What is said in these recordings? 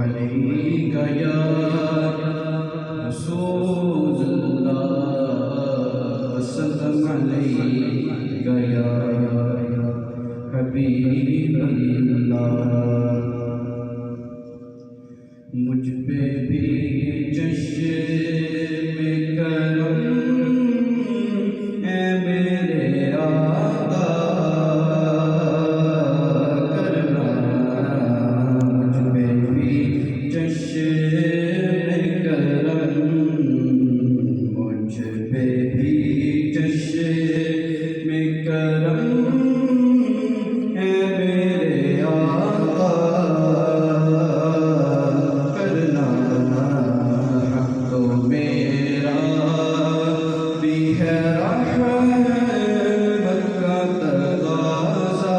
गया रसूलुल्लाह सल्लम गया हबीबल्लाह। मुझ पे भी चश्मे करम ऐ मेरे आका करना। मुझ पे भी चश्मे करम, मुझ पे भी चश्मे करम ऐ मेरे आका करना। हक तो मेरा भी है रहमत का तकाज़ा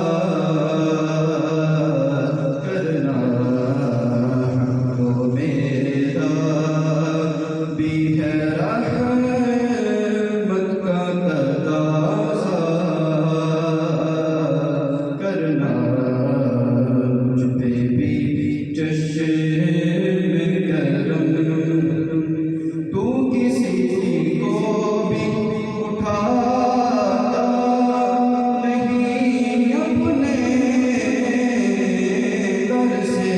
करना। हक तो मेरा भी है रहमत का तकाज़ा करना। मुझ पे भी चश्मे करम, तू किसी को भी उठाता नहीं अपने दर से।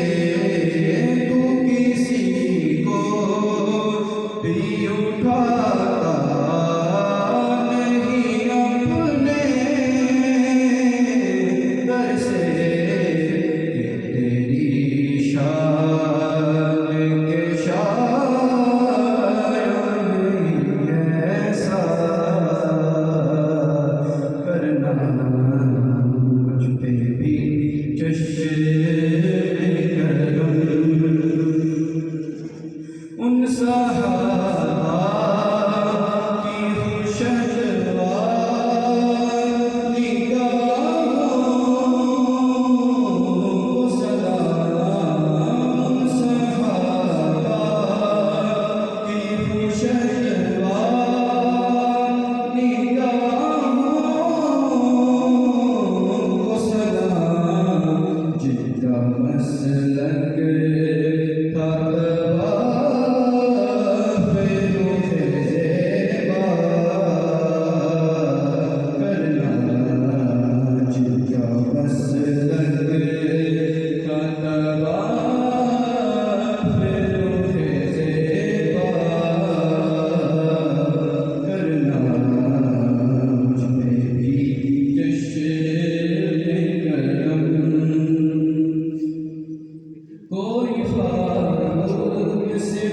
तू किसी को भी उठाता नहीं अपने दर से। तेरी शान के शायद ऐसा करना। मुझ पे भी चश्मे करम, उन सहाबा की खुशगवार निगाहों सलाम। उन सहाबा की खुशगवार निगाहों सलाम। जिनका मसलक था कोई फारूक से